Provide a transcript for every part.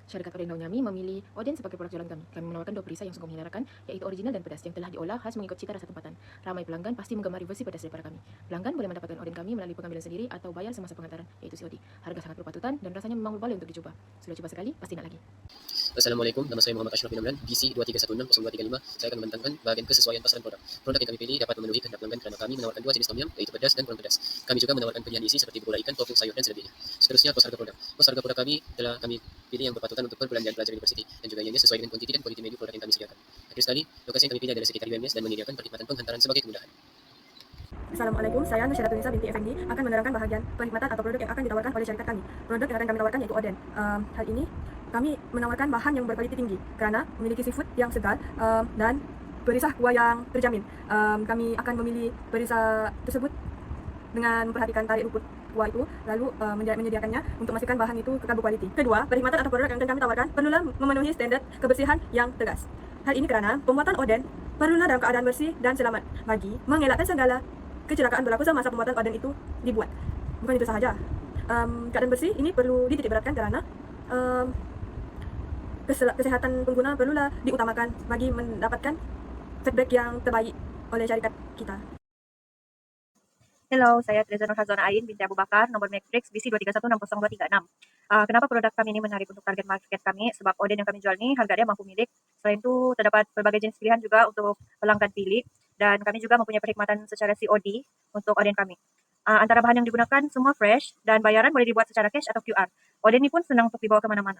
Syarikat Oden Daun Yummy memilih Oden sebagai produk jualan kami. Kami menawarkan 2 perisa yang sungguh menyenangkan, yaitu original dan pedas, yang telah diolah khas mengikut cita rasa tempatan. Ramai pelanggan pasti menggemari versi pedas daripada kami. Pelanggan boleh mendapatkan Oden kami melalui pengambilan sendiri atau bayar semasa pengantaran, yaitu COD. Harga sangat berpatutan dan rasanya memang boleh untuk dicoba. Sudah coba sekali, pasti nak lagi. Assalamualaikum, nama saya Muhammad Ashraf bin Amlan, BC 23160235. Saya akan membentangkan bahagian kesesuaian pasaran produk. Produk yang kami pilih dapat memenuhi kehendak pelanggan kerana kami menawarkan 2 jenis tom yum, yaitu pedas dan kurang pedas. Kami juga menawarkan pilihan isi seperti berulang ikan, tofu, sayur, dan selebihnya. Seterusnya, kos harga produk. Kos harga produk kami telah kami pilih yang berpatutan untuk perbelanjaan pelajar universiti dan juga ianya sesuai dengan kuantiti dan kualiti menu produk yang kami sediakan. Akhir sekali, lokasi yang kami pilih adalah sekitar UMS dan menyediakan perkhidmatan penghantaran sebagai kemudahan. Assalamualaikum, saya Nusyaratun Nisa binti Effendi akan menerangkan bahagian perkhidmatan atau produk yang akan ditawarkan oleh syarikat kami. Produk yang akan kami tawarkan yaitu Oden. Hal ini kami menawarkan bahan yang berkualiti tinggi kerana memiliki seafood yang segar dan perisah kuah yang terjamin. Kami akan memilih perisah tersebut dengan memperhatikan tarik rumput kuah itu, lalu menyediakannya untuk memastikan bahan itu kekal berkualiti. Kedua, perkhidmatan atau produk yang akan kami tawarkan perlulah memenuhi standard kebersihan yang tegas. Hal ini kerana pembuatan Oden perlulah dalam keadaan bersih dan selamat bagi mengelakkan segala kecelakaan berlaku semasa pembuatan Oden itu dibuat. Bukan itu sahaja, keadaan bersih ini perlu dititik beratkan kerana kesehatan pengguna perlulah diutamakan bagi mendapatkan feedback yang terbaik oleh syarikat kita. Hello, saya Treza Nurhazwana Ain binti Abu Bakar, nomor matrix BC 231600236. Kenapa produk kami ini menarik untuk target market kami? Sebab Oden yang kami jual ini harga dia mampu milik. Selain itu terdapat berbagai jenis pilihan juga untuk pelanggan pilih, dan kami juga mempunyai perkhidmatan secara COD untuk Oden kami. Antara bahan yang digunakan semua fresh dan bayaran boleh dibuat secara cash atau QR. Oden ini pun senang untuk dibawa ke mana-mana.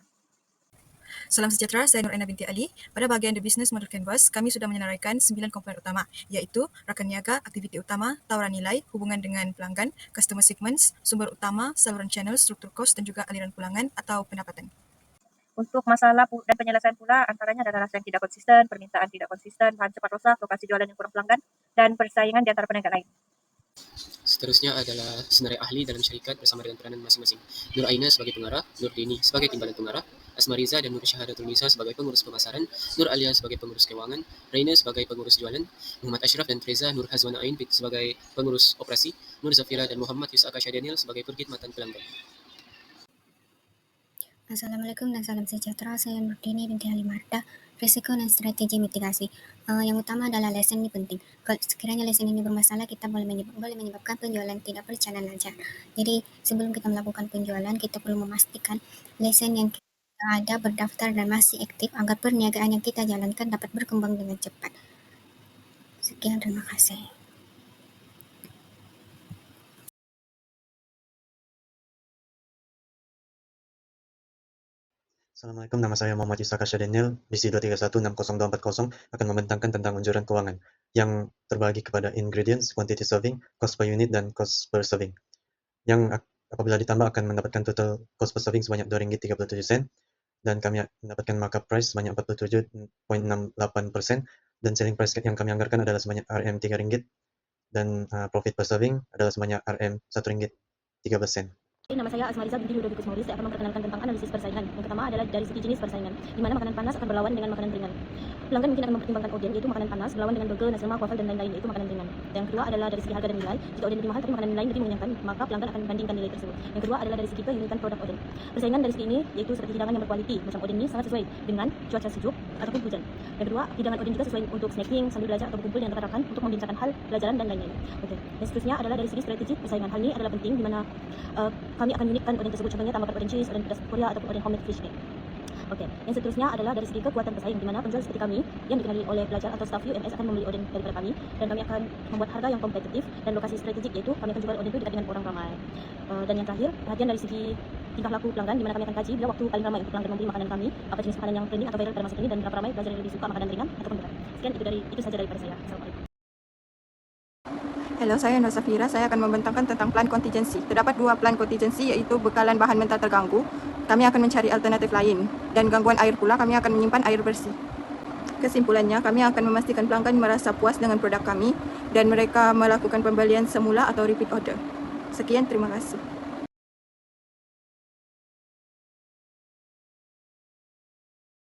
Salam sejahtera, saya Nur Aina binti Ali. Pada bahagian The Business Model Canvas, kami sudah menyenaraikan 9 komponen utama, iaitu rakan niaga, aktiviti utama, tawaran nilai, hubungan dengan pelanggan, customer segments, sumber utama, saluran channel, struktur kos dan juga aliran pulangan atau pendapatan. Untuk masalah dan penyelesaian pula, antaranya adalah rasa yang tidak konsisten, permintaan tidak konsisten, bahan cepat rosak, lokasi jualan yang kurang pelanggan, dan persaingan di antara peniaga lain. Seterusnya adalah senarai ahli dalam syarikat bersama dengan peranan masing-masing. Nur Aina sebagai pengarah, Nur Dini sebagai timbalan pengarah, Asmariza dan Nur Syahadatul Nisa sebagai pengurus pemasaran, Nur Alia sebagai pengurus keuangan, Raina sebagai pengurus jualan, Muhammad Ashraf dan Treza Nur Hazwana Ain sebagai pengurus operasi, Nur Zafira dan Muhammad Yusaka Syadaniel sebagai perkhidmatan pelanggan. Assalamualaikum dan salam sejahtera. Saya Nurdini binti Halimarta, risiko dan strategi mitigasi. Yang utama adalah lesen ini penting. Kalau sekiranya lesen ini bermasalah, kita boleh menyebabkan penjualan tidak berjalan lancar. Jadi sebelum kita melakukan penjualan, kita perlu memastikan lesen yang kita ada berdaftar dan masih aktif agar perniagaan yang kita jalankan dapat berkembang dengan cepat. Sekian, terima kasih. Assalamualaikum, nama saya Muhammad Yusaka Syadaniel, BC 231600240 akan membentangkan tentang anjuran keuangan yang terbagi kepada ingredients, quantity serving, cost per unit, dan cost per serving. Yang apabila ditambah akan mendapatkan total cost per serving sebanyak RM2.37 dan kami mendapatkan markup price sebanyak 47.68% dan selling price yang kami anggarkan adalah sebanyak RM3 dan profit per serving adalah sebanyak RM1.13. Nama saya Asmariza binti Ludovikus Mauri. Saya akan memperkenalkan tentang analisis persaingan. Yang pertama adalah dari segi jenis persaingan, di mana makanan panas akan berlawan dengan makanan ringan. Pelanggan mungkin akan mempertimbangkan Oden, yaitu makanan panas, berlawan dengan burger, nasi lemak, waffle, dan lain-lain, yaitu makanan ringan. Yang kedua adalah dari segi harga dan nilai. Jika Oden lebih mahal tapi makanan lain lebih mengenyangkan, maka pelanggan akan membandingkan nilai tersebut. Yang kedua adalah dari segi keunikan produk Oden. Persaingan dari segi ini yaitu seperti hidangan yang berkualiti. Macam Oden ini sangat sesuai dengan cuaca sejuk ataupun hujan. Yang kedua, hidangan Oden juga sesuai untuk snacking, sambil belajar atau berkumpul dengan rekan-rekan untuk membincangkan hal pelajaran dan lain-lain. Oke. Dan seterusnya adalah dari segi strategi persaingan. Hal ini adalah penting di mana kami akan unikkan Oden tersebut, contohnya tambahkan Oden cheese, Oden pedas Korea ataupun Oden homemade fish cake. Oke, yang seterusnya adalah dari segi kekuatan bersaing, di mana penjual seperti kami yang dikenali oleh pelajar atau staf UMS akan membeli Oden daripada kami, dan kami akan membuat harga yang kompetitif dan lokasi strategik, yaitu kami akan jual Oden itu dekat dengan orang ramai. Dan yang terakhir, perhatian dari segi tingkah laku pelanggan, di mana kami akan kaji bila waktu paling ramai untuk pelanggan membeli makanan kami, apa jenis makanan yang trending atau viral pada masa kini, dan berapa ramai pelajar yang lebih suka makanan ringan ataupun berat. Sekian, itu saja daripada saya. Assalamualaikum. Hello, saya Nur Zafira. Saya akan membentangkan tentang plan contingency. Terdapat 2 plan contingency, iaitu bekalan bahan mentah terganggu. Kami akan mencari alternatif lain. Dan gangguan air pula, kami akan menyimpan air bersih. Kesimpulannya, kami akan memastikan pelanggan merasa puas dengan produk kami dan mereka melakukan pembelian semula atau repeat order. Sekian, terima kasih.